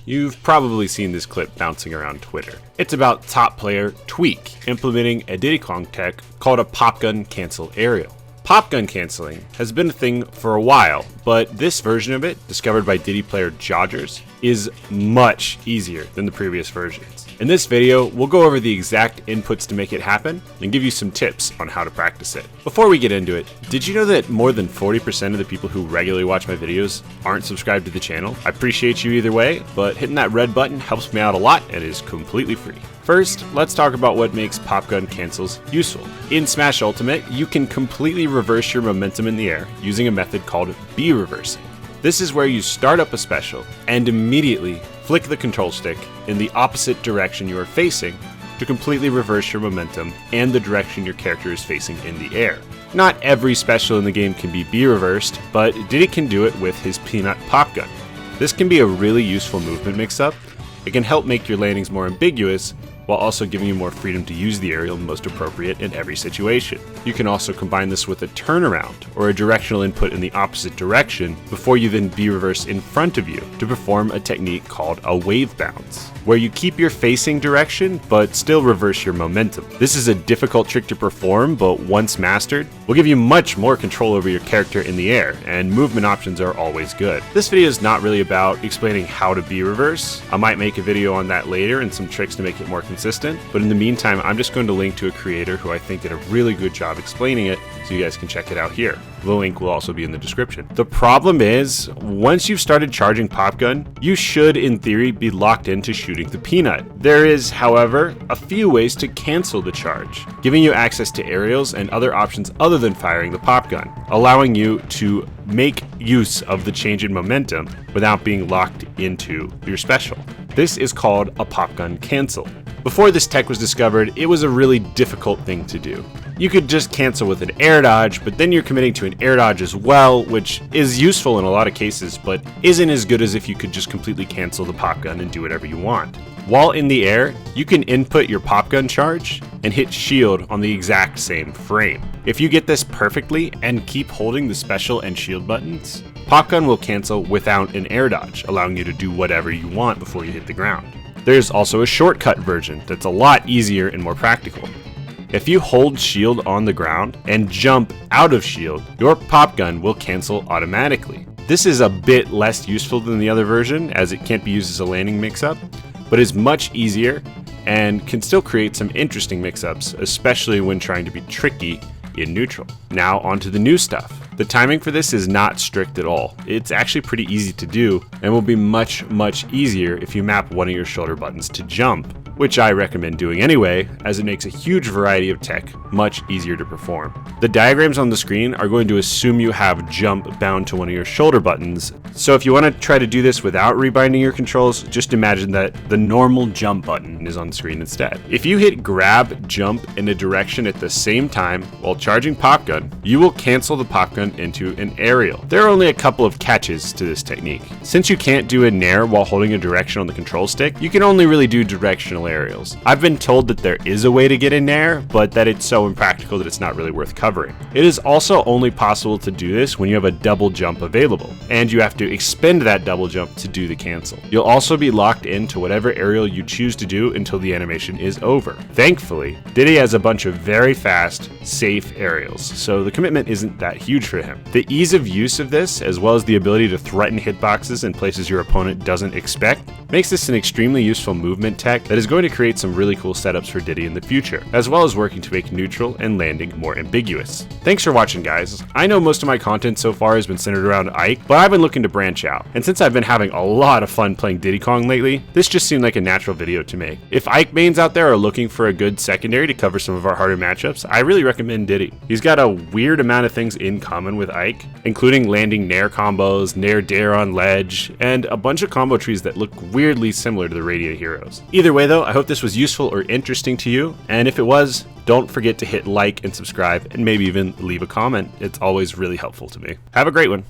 You've probably seen this clip bouncing around Twitter. It's about top player Tweek implementing a Diddy Kong tech called a Popgun Cancel aerial. Popgun canceling has been a thing for a while, but this version of it, discovered by Diddy player Jodgers, is much easier than the previous versions. In this video, we'll go over the exact inputs to make it happen and give you some tips on how to practice it. Before we get into it, did you know that more than 40% of the people who regularly watch my videos aren't subscribed to the channel? I appreciate you either way, but hitting that red button helps me out a lot and is completely free. First, let's talk about what makes Popgun Cancels useful. In Smash Ultimate, you can completely reverse your momentum in the air using a method called B-reversing. This is where you start up a special and immediately flick the control stick in the opposite direction you are facing to completely reverse your momentum and the direction your character is facing in the air. Not every special in the game can be B-reversed, but Diddy can do it with his Peanut Popgun. This can be a really useful movement mix-up. It can help make your landings more ambiguous, while also giving you more freedom to use the aerial most appropriate in every situation. You can also combine this with a turnaround, or a directional input in the opposite direction, before you then B-reverse in front of you to perform a technique called a wave bounce, where you keep your facing direction, but still reverse your momentum. This is a difficult trick to perform, but once mastered, will give you much more control over your character in the air, and movement options are always good. This video is not really about explaining how to B-reverse. I might make a video on that later and some tricks to make it more consistent, but in the meantime, I'm just going to link to a creator who I think did a really good job explaining it, so you guys can check it out here. The link will also be in the description. The problem is, once you've started charging Popgun, you should, in theory, be locked into shooting the Peanut. There is, however, a few ways to cancel the charge, giving you access to aerials and other options other than firing the Popgun, allowing you to make use of the change in momentum without being locked into your special. This is called a Popgun Cancel. Before this tech was discovered, it was a really difficult thing to do. You could just cancel with an air dodge, but then you're committing to an air dodge as well, which is useful in a lot of cases, but isn't as good as if you could just completely cancel the Popgun and do whatever you want. While in the air, you can input your Popgun charge and hit shield on the exact same frame. If you get this perfectly and keep holding the special and shield buttons, Popgun will cancel without an air dodge, allowing you to do whatever you want before you hit the ground. There's also a shortcut version that's a lot easier and more practical. If you hold shield on the ground and jump out of shield, your Popgun will cancel automatically. This is a bit less useful than the other version, as it can't be used as a landing mix-up, but is much easier and can still create some interesting mix-ups, especially when trying to be tricky in neutral. Now onto the new stuff. The timing for this is not strict at all. It's actually pretty easy to do and will be much easier if you map one of your shoulder buttons to jump, which I recommend doing anyway, as it makes a huge variety of tech much easier to perform. The diagrams on the screen are going to assume you have jump bound to one of your shoulder buttons, so if you want to try to do this without rebinding your controls, just imagine that the normal jump button is on the screen instead. If you hit grab jump in a direction at the same time while charging Popgun, you will cancel the Popgun into an aerial. There are only a couple of catches to this technique. Since you can't do a nair while holding a direction on the control stick, you can only really do directional aerials. I've been told that there is a way to get in there, but that it's so impractical that it's not really worth covering. It is also only possible to do this when you have a double jump available, and you have to expend that double jump to do the cancel. You'll also be locked into whatever aerial you choose to do until the animation is over. Thankfully, Diddy has a bunch of very fast, safe aerials, so the commitment isn't that huge for him. The ease of use of this, as well as the ability to threaten hitboxes in places your opponent doesn't expect, makes this an extremely useful movement tech that is going to create some really cool setups for Diddy in the future, as well as working to make neutral and landing more ambiguous. Thanks for watching, guys. I know most of my content so far has been centered around Ike, but I've been looking to branch out, and since I've been having a lot of fun playing Diddy Kong lately, this just seemed like a natural video to make. If Ike mains out there are looking for a good secondary to cover some of our harder matchups, I really recommend Diddy. He's got a weird amount of things in common with Ike, including landing nair combos, nair dare on ledge, and a bunch of combo trees that look weirdly similar to the Radiant heroes. Either way though, I hope this was useful or interesting to you, and if it was, don't forget to hit like and subscribe, and maybe even leave a comment. It's always really helpful to me. Have a great one.